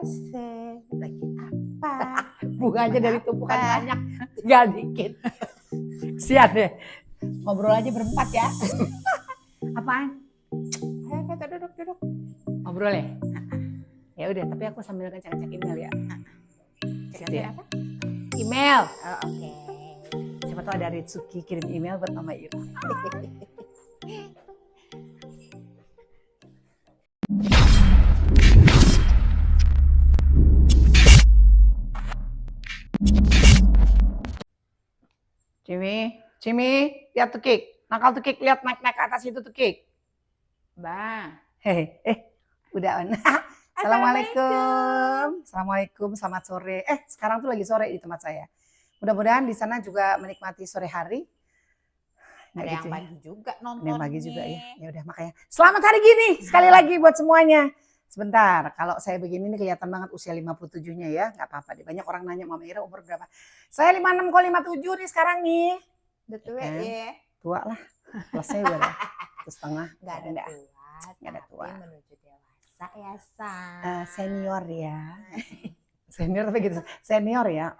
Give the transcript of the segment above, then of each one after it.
bosen, lagi apa? Bunganya dari tumpukan banyak, tinggal dikit. Siap deh. Ngobrol aja berempat ya. Apaan? Ayo kita duduk. Ngobrol ya? Ya udah, tapi aku sambil ngecek email ya. Cek ya. apa? Email. Oh, oke. Siapa tahu ada Ritsuki kirim email buat Mama Ira. Cimi, lihat tuh Kik. Nakal tuh Kik, lihat naik ke atas itu tuh Kik. Bang. Udah on. Assalamualaikum, selamat sore. Sekarang tuh lagi sore di tempat saya. Mudah-mudahan di sana juga menikmati sore hari. Ada yang pagi juga nontonnya. Ada yang pagi juga ya. Ya udah makanya. Selamat hari gini sekali lagi buat semuanya. Sebentar, kalau saya begini nih kelihatan banget usia 57-nya ya. Nggak apa-apa deh. Banyak orang nanya Mama Ira umur berapa. Saya 56 kok 57 nih sekarang nih. Udah tua ya. Tua lah. Plusnya udah lah. Terus setengah. Nggak ada tua. Menuju dewasa ya, senior ya. Senior tapi gitu. Senior ya.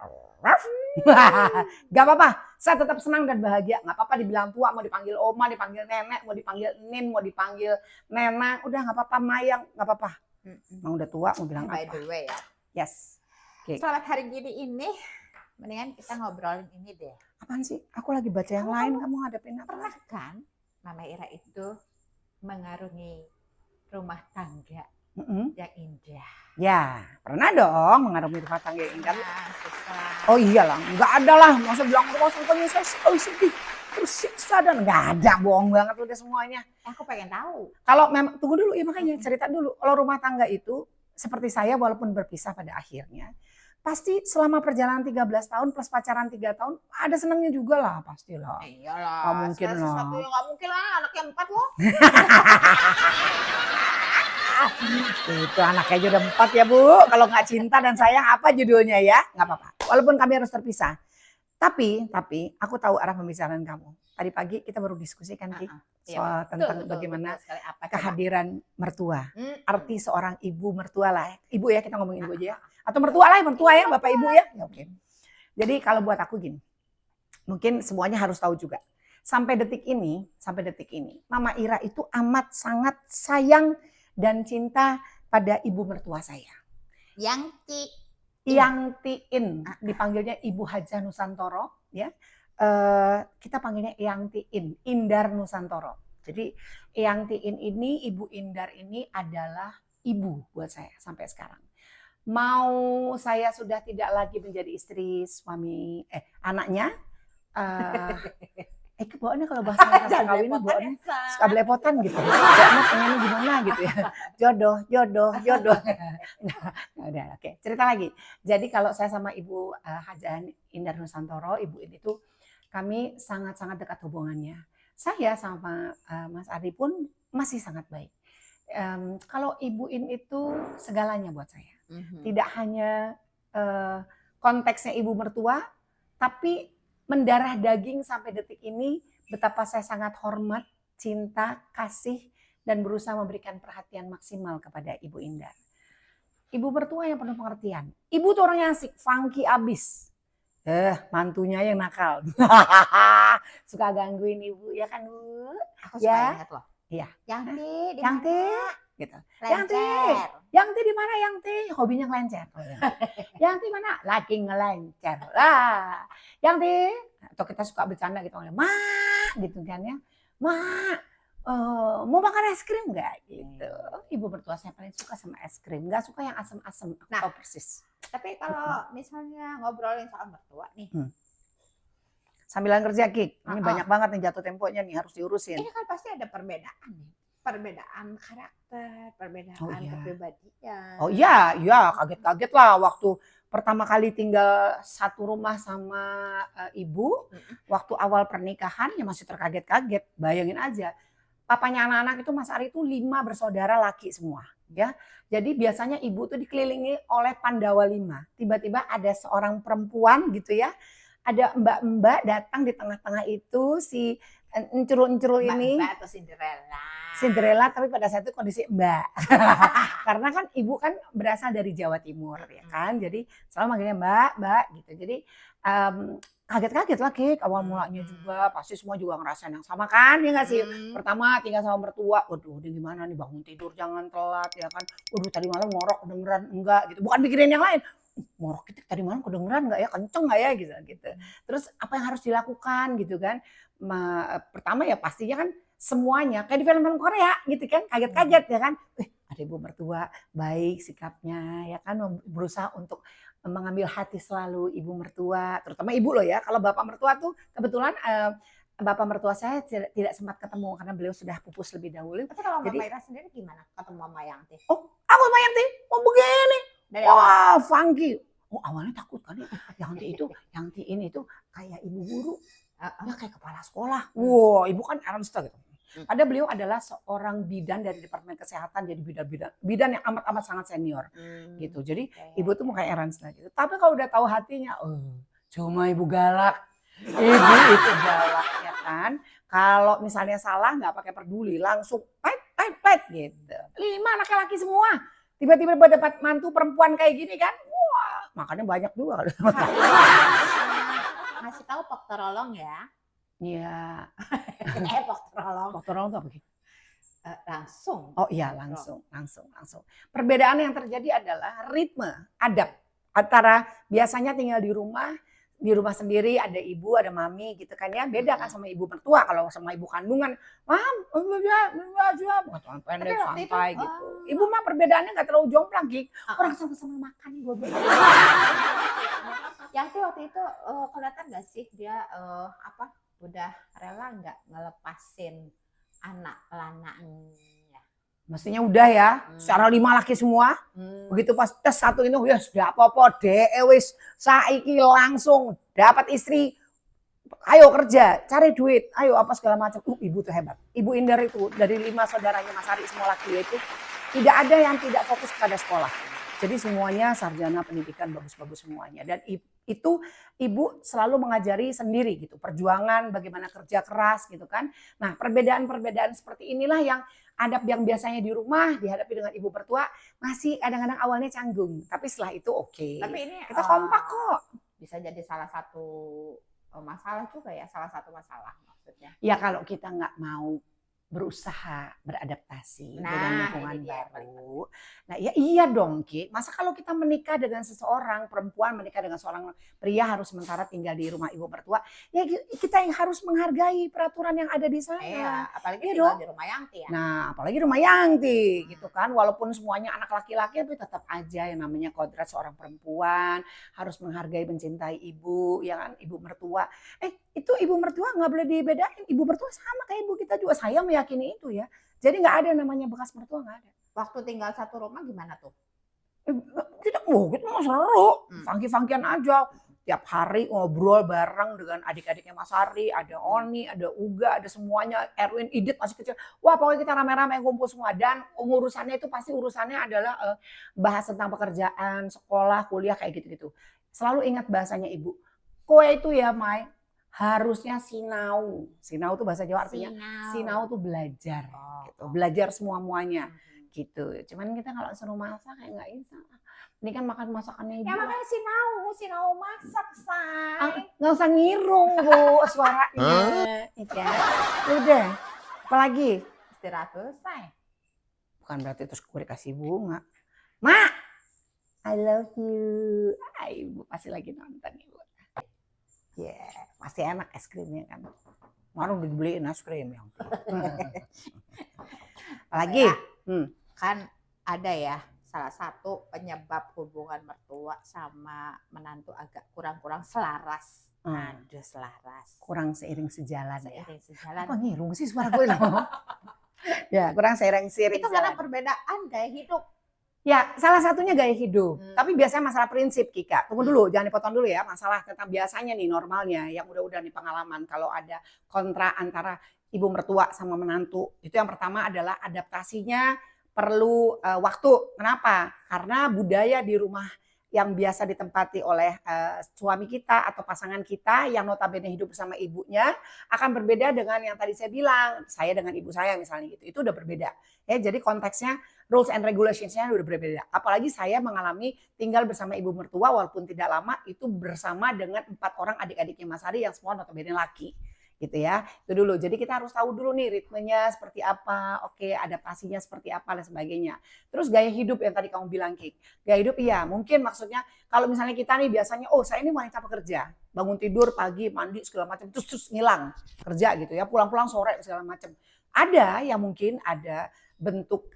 Gak apa-apa. Saya tetap senang dan bahagia. Gak apa-apa dibilang tua. Mau dipanggil oma, dipanggil nenek, mau dipanggil nin, mau dipanggil nena. Udah gak apa-apa. Mayang. Gak apa-apa. Mau udah tua mau bilang by apa. the way ya. Yes. Okay. Selamat hari gini ini. Mendingan kita ngobrolin ini deh. Apaan sih? Aku lagi baca yang lain. Kamu ngadepin apa? Pernah kan Mama Ira itu mengarungi rumah tangga yang indah? Ya, pernah dong mengarungi rumah tangga yang indah. Susah. Oh iyalah, nggak ada lah. Masa bilang rumah tangganya saya selalu sedih, tersiksa dan nggak ada, bohong banget udah semuanya. Aku pengen tahu. Kalau memang tunggu dulu ya makanya cerita dulu. Kalau rumah tangga itu seperti saya walaupun berpisah pada akhirnya, pasti selama perjalanan 13 tahun plus pacaran 3 tahun ada senangnya juga lah pastilah. Iyalah. Gak mungkin lah. Sesuatu yang gak mungkin lah, anaknya 4 loh. Itu anaknya aja udah 4 ya Bu. Kalau nggak cinta dan sayang apa judulnya ya? Nggak apa-apa. Walaupun kami harus terpisah. Tapi aku tahu arah pembicaraan kamu. Tadi pagi kita baru diskusikan Ki soal tentang bagaimana kehadiran mertua. Arti seorang ibu mertua lah. Ibu ya kita ngomongin ibu aja ya. Atau mertua lah, mertua ya, bapak ibu ya. Ya oke. Jadi kalau buat aku gini. Mungkin semuanya harus tahu juga. Sampai detik ini, Mama Ira itu amat sangat sayang dan cinta pada ibu mertua saya. Yang Tiin, dipanggilnya Ibu Hajah Nusantoro, ya. Kita panggilnya Eyang Tiin, Indar Nusantoro. Jadi Eyang Tiin ini, Ibu Indar ini adalah ibu buat saya sampai sekarang. Mau saya sudah tidak lagi menjadi istri suami, anaknya. Bawaannya kalau bahasa kawin bawaannya suka belepotan gitu. Bawaannya pengennya gimana gitu ya. Jodoh. Nah, udah oke. Cerita lagi. Jadi kalau saya sama Ibu Hajah Indar Nusantoro, Ibu ini tuh kami sangat-sangat dekat hubungannya. Saya sama Mas Ardi pun masih sangat baik. Kalau Ibu In itu segalanya buat saya. Tidak hanya konteksnya ibu mertua, tapi mendarah daging sampai detik ini betapa saya sangat hormat, cinta, kasih, dan berusaha memberikan perhatian maksimal kepada Ibu Indar. Ibu mertua yang penuh pengertian. Ibu tuh orang yang asik, funky abis. Mantunya yang nakal. Suka gangguin ibu, ya kan Bu? Aku suka ingat loh. Iya. Yanti, gitu. Yanti di mana Yanti? Hobinya ngelencer. Yanti mana? Lagi ngelencer. Lah. Yanti, atau kita suka bercanda gitu, Ma, gitu kan ya. Ma, mau makan es krim nggak? Gitu. Ibu mertua saya paling suka sama es krim, nggak suka yang asam-asam. Tahu persis. Tapi kalau misalnya ngobrolin soal mertua nih. Sambilan kerja Kik, ini banyak banget nih jatuh temponya nih harus diurusin. Ini kan pasti ada perbedaan nih. Perbedaan karakter, perbedaan kepribadian. Oh iya, kaget-kaget lah waktu pertama kali tinggal satu rumah sama ibu. Waktu awal pernikahan ya masih terkaget-kaget. Bayangin aja, papanya anak-anak itu Mas Ari itu 5 bersaudara laki semua. Ya, jadi biasanya ibu tuh dikelilingi oleh Pandawa 5. Tiba-tiba ada seorang perempuan gitu ya. Ada mbak-mbak datang di tengah-tengah itu si encurul-encurul ini. Mbak atau Cinderella. Cinderella tapi pada saat itu kondisi Mbak. Karena kan ibu kan berasal dari Jawa Timur ya kan. Jadi selalu manggilnya Mbak gitu. Jadi kaget-kaget lah Kik awal mulanya juga. Pasti semua juga ngerasain yang sama kan ya nggak sih? Pertama tinggal sama mertua, waduh ini gimana nih bangun tidur jangan telat ya kan. Waduh tadi malam ngorok kedengeran enggak gitu. Bukan mikirin yang lain. Ngorok kita tadi malam kedengeran nggak ya, kenceng nggak ya gitu. Terus apa yang harus dilakukan gitu kan? Pertama ya pastinya kan semuanya kayak di film-film Korea gitu kan, kaget-kaget ya kan. Ada ibu mertua baik sikapnya ya kan, berusaha untuk mengambil hati selalu ibu mertua, terutama ibu loh ya. Kalau bapak mertua tuh kebetulan bapak mertua saya tidak sempat ketemu karena beliau sudah pupus lebih dahulu. Tapi kalau Mbak Maira sendiri gimana ketemu sama Yanti? Oh, aku sama Yanti mau begini. Wah, funky. Oh, awalnya takut kali. Yanti ini tuh kayak ibu guru. Ya kayak kepala sekolah. Wow, ibu kan Ernst gitu. Padahal beliau adalah seorang bidan dari Departemen Kesehatan, jadi bidan yang amat sangat senior gitu. Jadi ibu tuh mau kayak Ernst gitu. Tapi kalau udah tahu hatinya, cuma ibu galak. Ibu itu galak ya kan. Kalau misalnya salah nggak pakai peduli, langsung pet gitu. 5 laki-laki semua. Tiba-tiba dapat mantu perempuan kayak gini kan, wah makanya banyak juga. Ngasih tahu pokterolong ya. Iya. Pokterolong. Pokterolong itu apa sih? Langsung. Oh iya langsung. Perbedaan yang terjadi adalah ritme, adab. Antara biasanya tinggal di rumah sendiri ada ibu, ada mami gitu kan ya. Beda kan sama ibu mertua. Kalau sama ibu kandungan, mam, pendek santai gitu. Ibu mah perbedaannya nggak terlalu jomplang Kik. Orang sama-sama makan gue. Yanti waktu itu kelihatan nggak sih dia udah rela nggak ngelepasin anak lanangnya? Mestinya udah ya, secara 5 laki semua. Begitu pas tes satu itu ya sudah apa-apa wis saiki langsung dapat istri. Ayo kerja, cari duit, ayo apa segala macam. Ibu tuh hebat. Ibu Indar itu dari 5 saudaranya Mas Ari semua laki itu tidak ada yang tidak fokus pada sekolah. Jadi semuanya sarjana pendidikan bagus-bagus semuanya. Dan itu ibu selalu mengajari sendiri gitu. Perjuangan, bagaimana kerja keras gitu kan. Nah perbedaan-perbedaan seperti inilah yang adab yang biasanya di rumah dihadapi dengan ibu mertua masih kadang-kadang awalnya canggung. Tapi setelah itu oke. Tapi ini kita kompak kok. Bisa jadi salah satu masalah juga ya. Salah satu masalah maksudnya. Ya kalau kita nggak mau berusaha beradaptasi dengan lingkungan baru. Nah ya iya dong Ki. Masa kalau kita menikah dengan seseorang perempuan menikah dengan seorang pria harus sementara tinggal di rumah ibu mertua. Ya kita yang harus menghargai peraturan yang ada di sana. Iya, apalagi tinggal di rumah Yanti ya. Nah apalagi rumah Yanti gitu kan. Walaupun semuanya anak laki-laki tapi tetap aja yang namanya kodrat seorang perempuan. Harus menghargai mencintai ibu ya kan. Ibu mertua. Itu ibu mertua nggak boleh dibedain. Ibu mertua sama kayak ibu kita juga. Saya meyakini itu ya. Jadi nggak ada namanya bekas mertua, nggak ada. Waktu tinggal satu rumah gimana tuh? Kita mah seru. Funky-funkian aja. Tiap hari ngobrol bareng dengan adik-adiknya Mas Ari. Ada Oni, ada Uga, ada semuanya. Erwin, Idit masih kecil. Wah pokoknya kita rame-rame ngumpul semua. Dan urusannya itu pasti urusannya adalah bahas tentang pekerjaan, sekolah, kuliah kayak gitu-gitu. Selalu ingat bahasanya ibu. Kowe itu ya Mai. Harusnya sinau. Sinau itu bahasa Jawa artinya sinau tuh belajar gitu. Belajar semua-muanya gitu. Cuman kita kalau suruh masak kayak nggak bisa. Ini kan makan masakannya ibu. Ya makanya sinau masak say. Nggak usah ngirung Bu suaranya. Ya. Udah. Apalagi? Istirahat dulu say. Bukan berarti terus gue dikasih bunga. Mak, I love you. Ibu pasti lagi nonton ibu. Ya, masih enak es krimnya kan. Baru dibeliin es krim yang. Apalagi? Kan ada ya salah satu penyebab hubungan mertua sama menantu agak kurang-kurang selaras. Ada selaras. Kurang seiring sejalan ya. Sejalan. Apa ngirung sih suara gue loh. Ya, kurang seiring itu karena perbedaan gaya hidup. Ya, salah satunya gaya hidup. Tapi biasanya masalah prinsip, Kika. Tunggu dulu, jangan dipotong dulu ya. Masalah tentang biasanya nih normalnya yang udah nih pengalaman kalau ada kontra antara ibu mertua sama menantu. Itu yang pertama adalah adaptasinya perlu waktu. Kenapa? Karena budaya di rumah yang biasa ditempati oleh suami kita atau pasangan kita yang notabene hidup bersama ibunya akan berbeda dengan yang tadi saya bilang, saya dengan ibu saya misalnya gitu. Itu udah berbeda. Ya, jadi konteksnya rules and regulations-nya udah berbeda. Apalagi saya mengalami tinggal bersama ibu mertua walaupun tidak lama itu bersama dengan 4 orang adik-adiknya Mas Ari yang semua notabene laki. Gitu ya, itu dulu. Jadi kita harus tahu dulu nih ritmenya seperti apa, oke adaptasinya seperti apa dan sebagainya. Terus gaya hidup yang tadi kamu bilang Kik, gaya hidup iya mungkin maksudnya kalau misalnya kita nih biasanya oh saya ini wanita pekerja, bangun tidur pagi mandi segala macam terus ngilang kerja gitu ya, pulang-pulang sore segala macam. Ada yang mungkin ada bentuk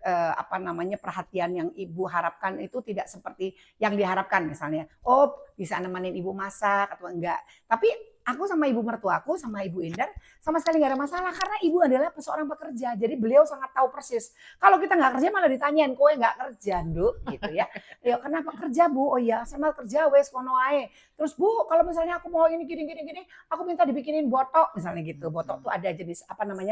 perhatian yang ibu harapkan itu tidak seperti yang diharapkan misalnya. Oh bisa nemenin ibu masak atau enggak. Tapi aku sama ibu mertuaku sama ibu Indar sama sekali nggak ada masalah karena ibu adalah seorang pekerja. Jadi beliau sangat tahu persis. Kalau kita nggak kerja malah ditanyain, kowe nggak kerja, Nduk, gitu ya. Ya kenapa kerja, Bu? Oh iya, saya mau kerja wes kono ae. Terus Bu, kalau misalnya aku mau ini gini, aku minta dibikinin botok misalnya gitu. Botok tuh ada jenis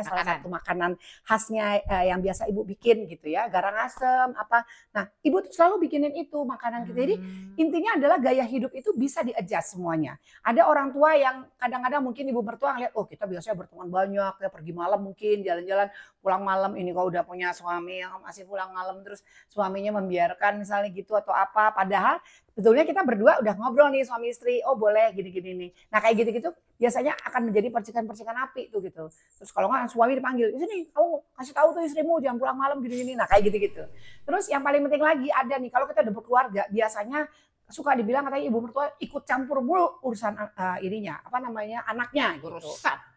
salah satu makanan khasnya yang biasa ibu bikin gitu ya, garang asem apa. Nah, ibu tuh selalu bikinin itu makanan kita. Jadi intinya adalah gaya hidup itu bisa di-adjust semuanya. Ada orang tua yang kadang-kadang mungkin ibu mertua ngeliat, oh kita biasanya berteman banyak, ya pergi malam mungkin jalan-jalan, pulang malam ini kalau udah punya suami yang masih pulang malam terus suaminya membiarkan misalnya gitu atau apa. Padahal betulnya kita berdua udah ngobrol nih suami istri, oh boleh gini-gini nih. Nah kayak gitu-gitu biasanya akan menjadi percikan-percikan api tuh gitu. Terus kalau nggak suami dipanggil, sini kamu kasih tahu tuh istrimu jangan pulang malam gini-gini. Nah kayak gitu-gitu. Terus yang paling penting lagi ada nih kalau kita udah berkeluarga biasanya suka dibilang katanya ibu mertua ikut campur mulu urusan anaknya gitu.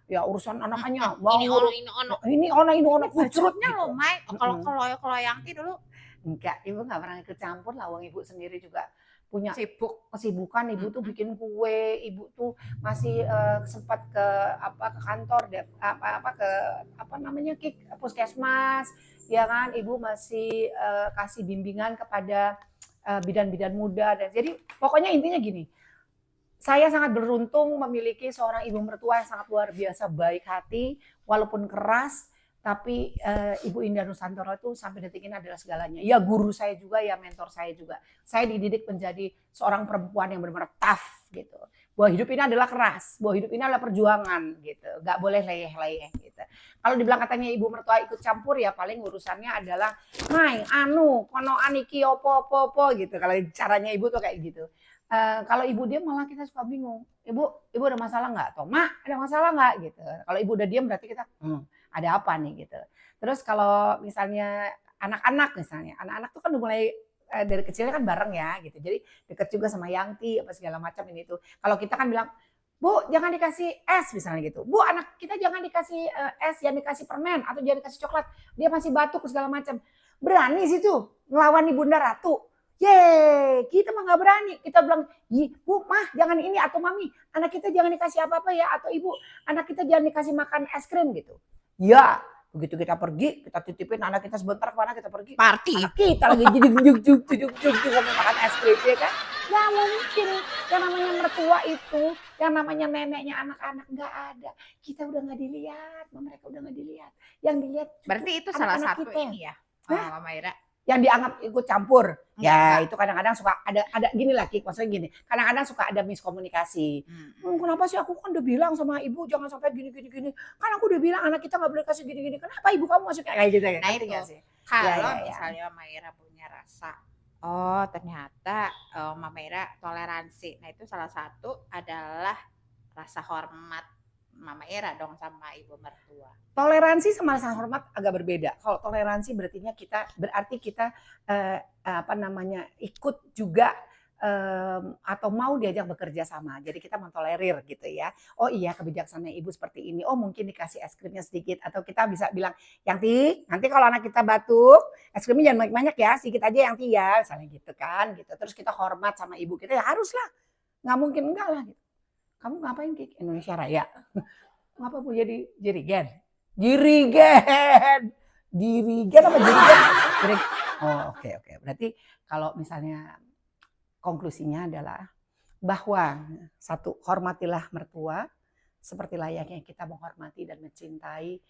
Urusan anaknya mau ini ono Bacotnya loh Mai kalau yang dulu enggak, ibu nggak pernah ikut campur lah, wong ibu sendiri juga punya sibuk kesibukan. Ibu tuh bikin kue, ibu tuh masih sempat ke kantor ke puskesmas ya kan, ibu masih kasih bimbingan kepada bidan-bidan muda. Dan jadi pokoknya intinya gini, saya sangat beruntung memiliki seorang ibu mertua yang sangat luar biasa baik hati, walaupun keras, tapi Ibu Indah Nusantoro itu sampai detik ini adalah segalanya. Ya guru saya juga, ya mentor saya juga. Saya dididik menjadi seorang perempuan yang benar-benar tough gitu. Bahwa hidup ini adalah keras, bahwa hidup ini adalah perjuangan gitu. Gak boleh leyeh-leyeh gitu. Kalau dibilang katanya ibu mertua ikut campur ya paling urusannya adalah kono aniki opo gitu. Kalau caranya ibu tuh kayak gitu. Kalau ibu diam malah kita suka bingung. Ibu ada masalah nggak? Atau Mak ada masalah nggak? Gitu. Kalau ibu udah diam berarti kita ada apa nih gitu. Terus kalau misalnya anak-anak tuh kan udah mulai dari kecilnya kan bareng ya gitu. Jadi deket juga sama Yangti apa segala macam ini tuh. Kalau kita kan bilang, Bu jangan dikasih es misalnya gitu. Bu anak kita jangan dikasih es, jangan dikasih permen atau jangan dikasih coklat. Dia masih batuk segala macam. Berani sih tuh ngelawan Ibunda Ratu. Yeay, kita mah nggak berani. Kita bilang, Bu, Mah, jangan ini atau Mami, anak kita jangan dikasih apa-apa ya, atau Ibu, anak kita jangan dikasih makan es krim gitu. Ya, begitu kita pergi, kita titipin anak kita sebentar kemana kita pergi. Party. Anak kita lagi juk makan es krim ya kan? Nggak mungkin. Yang namanya mertua itu, yang namanya neneknya anak-anak nggak ada. Kita udah nggak dilihat, mereka udah nggak dilihat. Yang dilihat. Berarti itu salah satu kita. Ini ya, Mama Ira. Yang dianggap ikut campur. Ya itu kadang-kadang suka ada gini lah Kik, maksudnya gini. Kadang-kadang suka ada miskomunikasi. Kenapa sih aku kan udah bilang sama ibu jangan sampai gini. Kan aku udah bilang anak kita nggak boleh kasih gini. Kenapa ibu kamu masuk kayak gitu ya? Nah itu kalau misalnya Mama Ira punya rasa, oh ternyata Mama Ira toleransi. Nah itu salah satu adalah rasa hormat Mama Ira dong sama ibu mertua. Toleransi sama rasa hormat agak berbeda. Kalau toleransi berarti kita ikut juga atau mau diajak bekerja sama. Jadi kita mentolerir gitu ya. Oh iya kebijaksanaan ibu seperti ini. Oh mungkin dikasih es krimnya sedikit atau kita bisa bilang, Yangti, nanti kalau anak kita batuk, es krimnya jangan banyak-banyak ya, sedikit aja Yangti ya, misalnya gitu kan. Gitu. Terus kita hormat sama ibu kita ya haruslah. Nggak mungkin enggak lah gitu. Kamu ngapain Kik? Indonesia Raya. Ngapa Bu jadi jirigen? Dirigen apa jirigen? Oh oke. Berarti kalau misalnya konklusinya adalah bahwa satu, hormatilah mertua seperti layaknya kita menghormati dan mencintai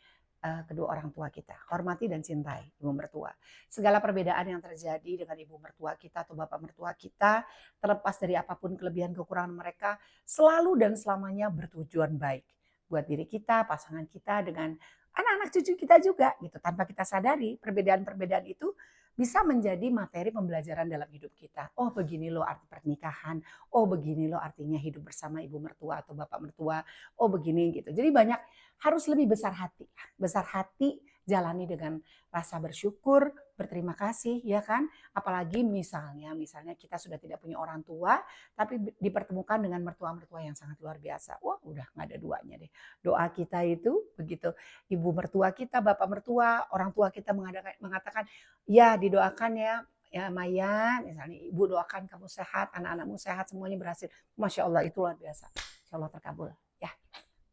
kedua orang tua kita. Hormati dan cintai ibu mertua. Segala perbedaan yang terjadi dengan ibu mertua kita atau bapak mertua kita, terlepas dari apapun kelebihan kekurangan mereka, selalu dan selamanya bertujuan baik buat diri kita, pasangan kita, dengan anak-anak cucu kita juga gitu. Tanpa kita sadari, perbedaan-perbedaan itu bisa menjadi materi pembelajaran dalam hidup kita. Oh, begini loh arti pernikahan. Oh, begini loh artinya hidup bersama ibu mertua atau bapak mertua. Oh, begini gitu. Jadi banyak, harus lebih besar hati. Besar hati, jalani dengan rasa bersyukur, berterima kasih, ya kan? Apalagi misalnya kita sudah tidak punya orang tua, tapi dipertemukan dengan mertua-mertua yang sangat luar biasa. Wah, udah nggak ada duanya deh. Doa kita itu begitu ibu mertua kita, bapak mertua, orang tua kita mengatakan, ya didoakan ya Maya, misalnya ibu doakan kamu sehat, anak-anakmu sehat, semuanya berhasil. Masya Allah, itu luar biasa. Insya Allah terkabul. Ya,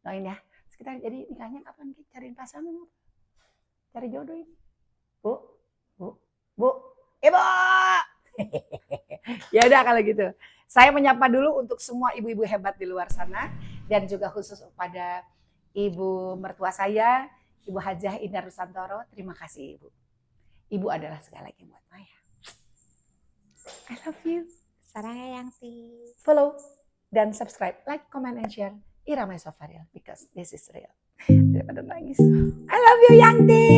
doain ya. Kita jadi nikahnya kapan? Cariin pasangan apa? Cari jodoh ini. Bu. Ibu. Ya udah kalau gitu. Saya menyapa dulu untuk semua ibu-ibu hebat di luar sana. Dan juga khusus kepada ibu mertua saya, Ibu Hajah Indah Rusantoro. Terima kasih Ibu. Ibu adalah segalanya buat Maya. I love you. Sarang Yangti. Follow dan subscribe, like, comment, and share. Ira My Sofaril, because this is real. Daripada nangis. I love you Yangti.